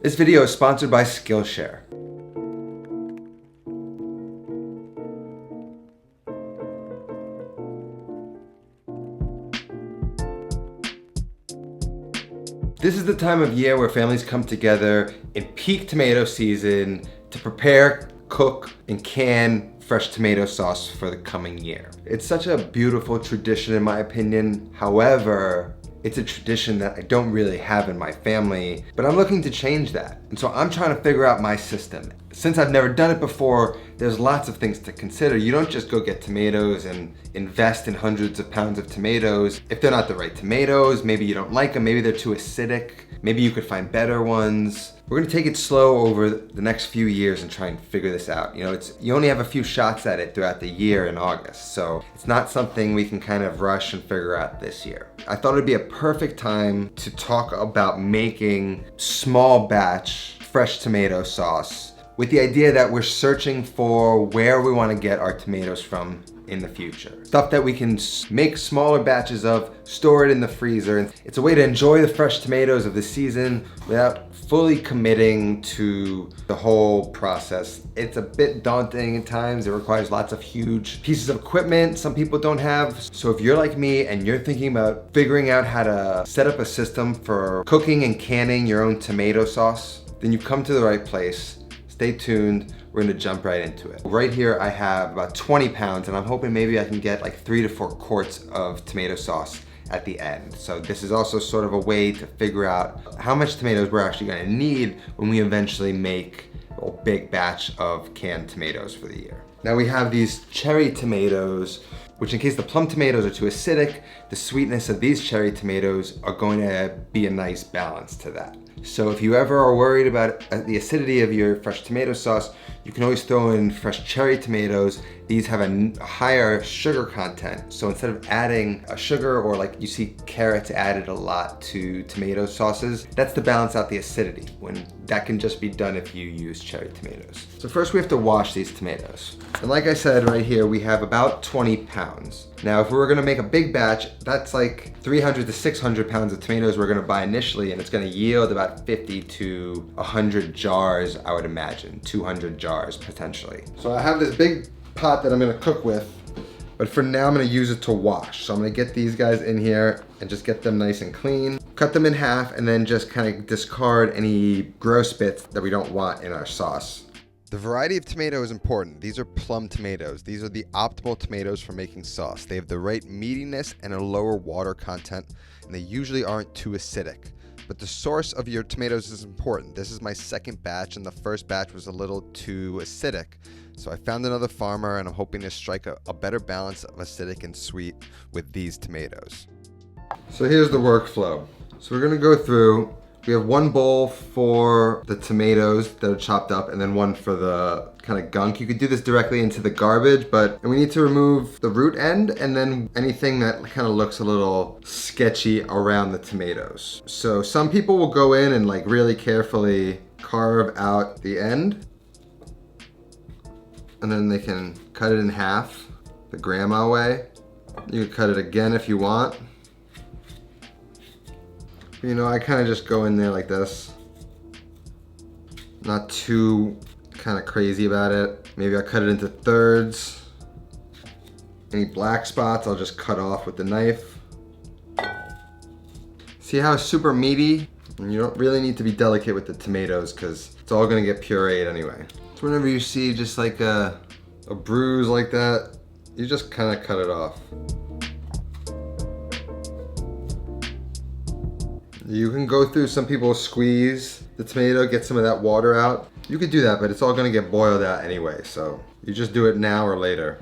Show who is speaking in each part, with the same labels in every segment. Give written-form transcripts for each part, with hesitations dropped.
Speaker 1: This video is sponsored by Skillshare. This is the time of year where families come together in peak tomato season to prepare, cook, and can fresh tomato sauce for the coming year. It's such a beautiful tradition in my opinion. However, it's a tradition that I don't really have in my family, but I'm looking to change that. And so I'm trying to figure out my system. Since I've never done it before, there's lots of things to consider. You don't just go get tomatoes and invest in hundreds of pounds of tomatoes. If they're not the right tomatoes, maybe you don't like them, maybe they're too acidic, maybe you could find better ones. We're gonna take it slow over the next few years and try and figure this out. You only have a few shots at it throughout the year in August, so it's not something we can kind of rush and figure out this year. I thought it'd be a perfect time to talk about making small batch fresh tomato sauce with the idea that we're searching for where we want to get our tomatoes from in the future. Stuff that we can make smaller batches of, store it in the freezer. It's a way to enjoy the fresh tomatoes of the season without fully committing to the whole process. It's a bit daunting at times. It requires lots of huge pieces of equipment some people don't have. So if you're like me and you're thinking about figuring out how to set up a system for cooking and canning your own tomato sauce, then you've come to the right place. Stay tuned, we're gonna jump right into it. Right here I have about 20 pounds and I'm hoping maybe I can get like 3 to 4 quarts of tomato sauce at the end. So this is also sort of a way to figure out how much tomatoes we're actually gonna need when we eventually make a big batch of canned tomatoes for the year. Now we have these cherry tomatoes, which in case the plum tomatoes are too acidic, the sweetness of these cherry tomatoes are going to be a nice balance to that. So if you ever are worried about the acidity of your fresh tomato sauce, you can always throw in fresh cherry tomatoes. These have a higher sugar content. So instead of adding a sugar or like you see carrots added a lot to tomato sauces, that's to balance out the acidity when that can just be done if you use cherry tomatoes. So first we have to wash these tomatoes. And like I said right here, we have about 20 pounds. Now if we were gonna make a big batch, that's like 300 to 600 pounds of tomatoes we're gonna buy initially, and it's gonna yield about 50 to 100 jars, I would imagine, 200 jars potentially. So I have this big pot that I'm gonna cook with, but for now I'm gonna use it to wash. So I'm gonna get these guys in here and just get them nice and clean, cut them in half, and then just kind of discard any gross bits that we don't want in our sauce. The variety of tomato is important. These are plum tomatoes. These are the optimal tomatoes for making sauce. They have the right meatiness and a lower water content, and they usually aren't too acidic. But the source of your tomatoes is important. This is my second batch, and the first batch was a little too acidic. So I found another farmer, and I'm hoping to strike a better balance of acidic and sweet with these tomatoes. So here's the workflow. So we're gonna go through. We have one bowl for the tomatoes that are chopped up and then one for the kind of gunk. You could do this directly into the garbage, and we need to remove the root end and then anything that kind of looks a little sketchy around the tomatoes. So some people will go in and like really carefully carve out the end, and then they can cut it in half the grandma way. You can cut it again if you want. I kind of just go in there like this. Not too kind of crazy about it. Maybe I cut it into thirds. Any black spots, I'll just cut off with the knife. See how it's super meaty? And you don't really need to be delicate with the tomatoes because it's all gonna get pureed anyway. So whenever you see just like a bruise like that, you just kind of cut it off. You can go through, some people squeeze the tomato, get some of that water out. You could do that, but it's all gonna get boiled out anyway, so you just do it now or later.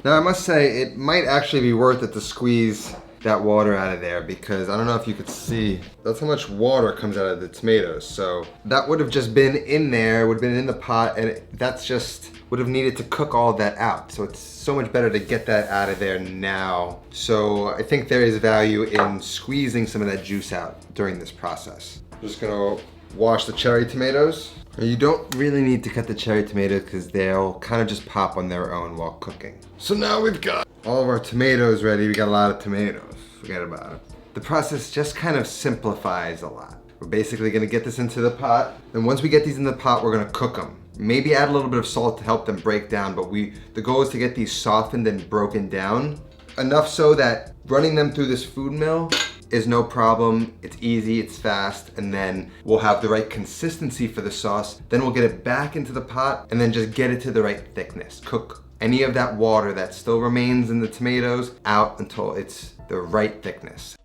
Speaker 1: Now I must say, it might actually be worth it to squeeze that water out of there because I don't know if you could see, that's how much water comes out of the tomatoes. So that would have just been in there, would have been in the pot, and that's just would have needed to cook all that out. So it's so much better to get that out of there now. So I think there is value in squeezing some of that juice out during this process. I'm just gonna wash the cherry tomatoes. You don't really need to cut the cherry tomatoes because they'll kind of just pop on their own while cooking. So now we've got all of our tomatoes ready. We got a lot of tomatoes, forget about it. the process just kind of simplifies a lot. We're basically gonna get this into the pot, and once we get these in the pot, we're gonna cook them. Maybe add a little bit of salt to help them break down, but the goal is to get these softened and broken down, enough so that running them through this food mill is no problem. It's easy, it's fast, and then we'll have the right consistency for the sauce. Then we'll get it back into the pot and then just get it to the right thickness. Cook any of that water that still remains in the tomatoes out until it's the right thickness.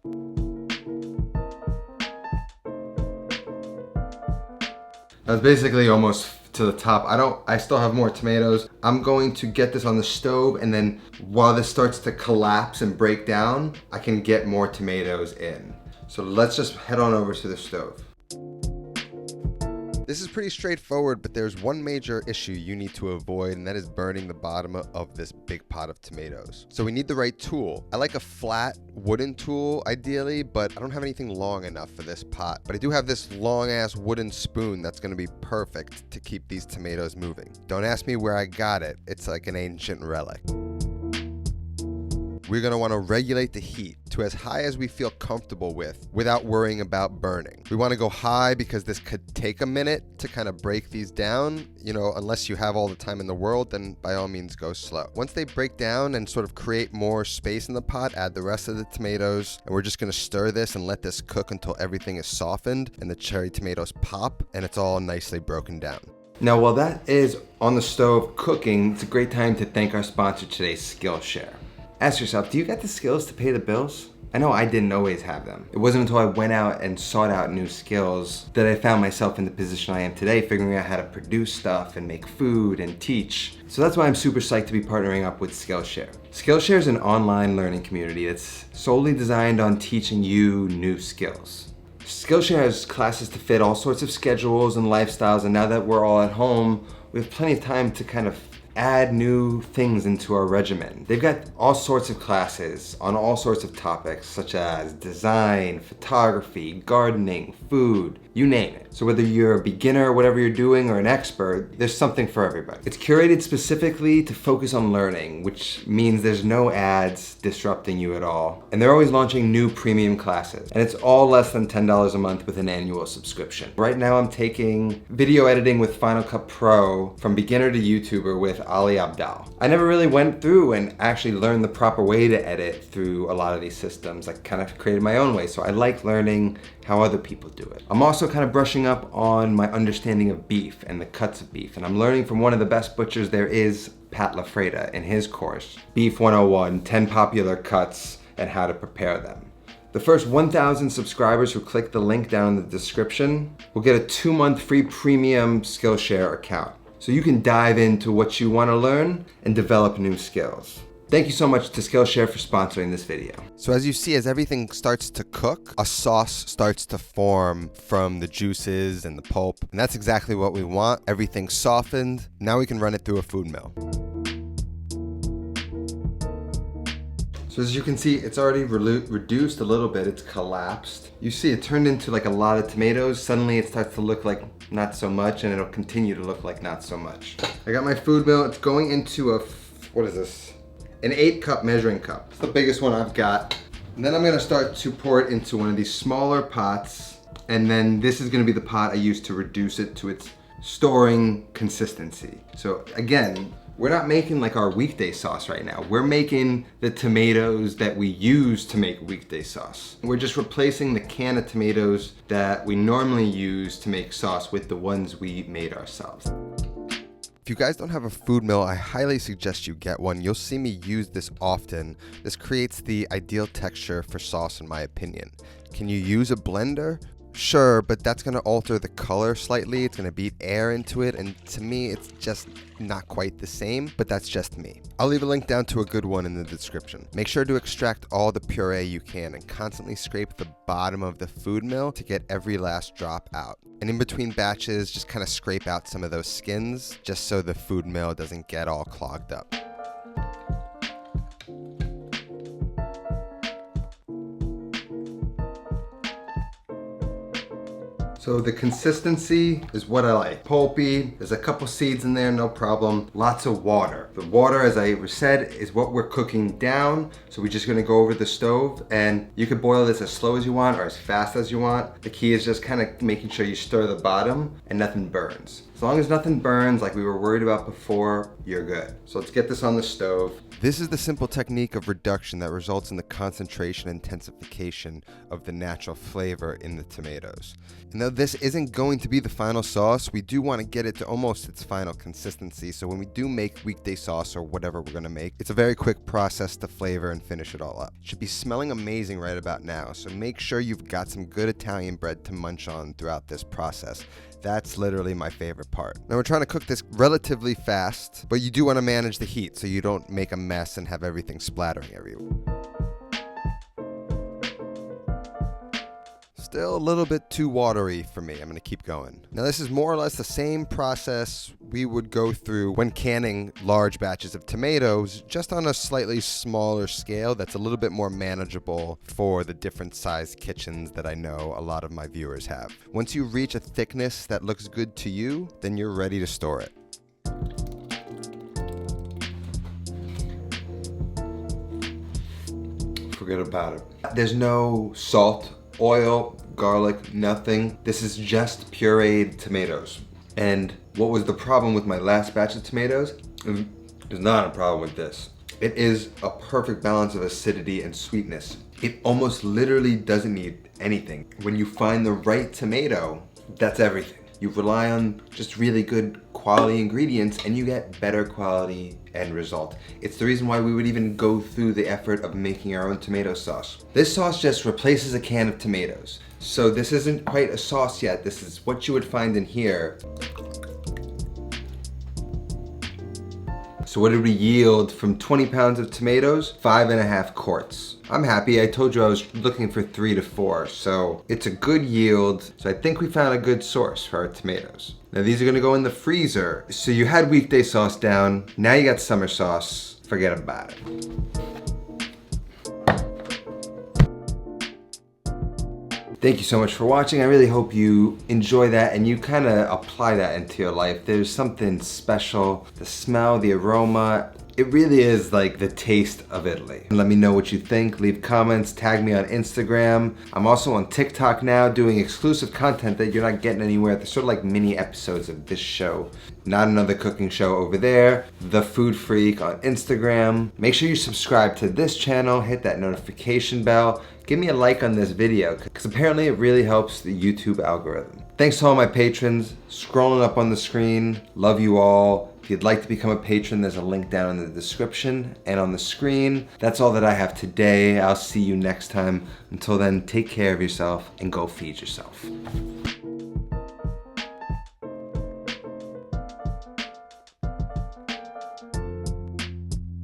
Speaker 1: That's basically almost to the top. I still have more tomatoes. I'm going to get this on the stove, and then while this starts to collapse and break down, I can get more tomatoes in. So let's just head on over to the stove. This is pretty straightforward, but there's one major issue you need to avoid, and that is burning the bottom of this big pot of tomatoes. So we need the right tool. I like a flat wooden tool ideally, but I don't have anything long enough for this pot. But I do have this long ass wooden spoon that's gonna be perfect to keep these tomatoes moving. Don't ask me where I got it. It's like an ancient relic. We're gonna wanna regulate the heat to as high as we feel comfortable with without worrying about burning. We wanna go high because this could take a minute to kind of break these down. You know, unless you have all the time in the world, then by all means go slow. Once they break down and sort of create more space in the pot, add the rest of the tomatoes, and we're just gonna stir this and let this cook until everything is softened and the cherry tomatoes pop and it's all nicely broken down. Now, while that is on the stove cooking, it's a great time to thank our sponsor today, Skillshare. Ask yourself, do you got the skills to pay the bills? I know I didn't always have them. It wasn't until I went out and sought out new skills that I found myself in the position I am today, figuring out how to produce stuff and make food and teach. So that's why I'm super psyched to be partnering up with Skillshare. Skillshare is an online learning community that's solely designed on teaching you new skills. Skillshare has classes to fit all sorts of schedules and lifestyles, and now that we're all at home, we have plenty of time to kind of add new things into our regimen. They've got all sorts of classes on all sorts of topics such as design, photography, gardening, food, you name it. So whether you're a beginner, whatever you're doing, or an expert, there's something for everybody. It's curated specifically to focus on learning, which means there's no ads disrupting you at all. And they're always launching new premium classes. And it's all less than $10 a month with an annual subscription. Right now I'm taking video editing with Final Cut Pro from beginner to YouTuber with Ali Abdal. I never really went through and actually learned the proper way to edit through a lot of these systems. I kind of created my own way, so I like learning how other people do it. I'm also kind of brushing up on my understanding of beef and the cuts of beef, and I'm learning from one of the best butchers there is, Pat LaFreda, in his course, Beef 101, 10 popular cuts and how to prepare them. The first 1,000 subscribers who click the link down in the description will get a 2-month free premium Skillshare account. So you can dive into what you want to learn and develop new skills. Thank you so much to Skillshare for sponsoring this video. So as you see, as everything starts to cook, a sauce starts to form from the juices and the pulp. And that's exactly what we want. Everything's softened. Now we can run it through a food mill. So as you can see, it's already reduced a little bit. It's collapsed. You see it turned into like a lot of tomatoes. Suddenly it starts to look like not so much, and it'll continue to look like not so much. I got my food mill. It's going into what is this? An 8-cup measuring cup. It's the biggest one I've got. And then I'm gonna start to pour it into one of these smaller pots. And then this is gonna be the pot I use to reduce it to its storing consistency. So again, we're not making like our weekday sauce right now. We're making the tomatoes that we use to make weekday sauce. We're just replacing the can of tomatoes that we normally use to make sauce with the ones we made ourselves. If you guys don't have a food mill, I highly suggest you get one. You'll see me use this often. This creates the ideal texture for sauce in my opinion. Can you use a blender? Sure, but that's gonna alter the color slightly. It's gonna beat air into it, and to me, it's just not quite the same, but that's just me. I'll leave a link down to a good one in the description. Make sure to extract all the puree you can and constantly scrape the bottom of the food mill to get every last drop out. And in between batches, just kind of scrape out some of those skins, just so the food mill doesn't get all clogged up. So the consistency is what I like. Pulpy, there's a couple seeds in there, no problem. Lots of water. The water, as I said, is what we're cooking down. So we're just gonna go over the stove, and you can boil this as slow as you want or as fast as you want. The key is just kind of making sure you stir the bottom and nothing burns. As long as nothing burns like we were worried about before, you're good. So let's get this on the stove. This is the simple technique of reduction that results in the concentration and intensification of the natural flavor in the tomatoes. And though this isn't going to be the final sauce, we do want to get it to almost its final consistency. So when we do make weekday sauce or whatever we're going to make, it's a very quick process to flavor and finish it all up. It should be smelling amazing right about now. So make sure you've got some good Italian bread to munch on throughout this process. That's literally my favorite part. Now we're trying to cook this relatively fast, but you do want to manage the heat so you don't make a mess and have everything splattering everywhere. Still a little bit too watery for me. I'm going to keep going. Now this is more or less the same process we would go through when canning large batches of tomatoes, just on a slightly smaller scale that's a little bit more manageable for the different size kitchens that I know a lot of my viewers have. Once you reach a thickness that looks good to you, then you're ready to store it. Forget about it. There's no salt, oil, garlic, nothing. This is just pureed tomatoes. And what was the problem with my last batch of tomatoes? There's not a problem with this. It is a perfect balance of acidity and sweetness. It almost literally doesn't need anything. When you find the right tomato, that's everything. You rely on just really good quality ingredients and you get better quality end result. It's the reason why we would even go through the effort of making our own tomato sauce. This sauce just replaces a can of tomatoes. So this isn't quite a sauce yet. This is what you would find in here. So what did we yield from 20 pounds of tomatoes? 5.5 quarts. I'm happy. I told you I was looking for 3 to 4, so it's a good yield. So I think we found a good source for our tomatoes. Now these are gonna go in the freezer. So you had weekday sauce down, now you got summer sauce. Forget about it. Thank you so much for watching. I really hope you enjoy that and you kind of apply that into your life. There's something special. The smell, the aroma, it really is like the taste of Italy. Let me know what you think. Leave comments, tag me on Instagram. I'm also on TikTok now doing exclusive content that you're not getting anywhere. They're sort of like mini episodes of this show. Not Another Cooking Show over there. The Food Freak on Instagram. Make sure you subscribe to this channel. Hit that notification bell. Give me a like on this video because apparently it really helps the YouTube algorithm. Thanks to all my patrons scrolling up on the screen. Love you all. If you'd like to become a patron, there's a link down in the description and on the screen. That's all that I have today. I'll see you next time. Until then, take care of yourself and go feed yourself.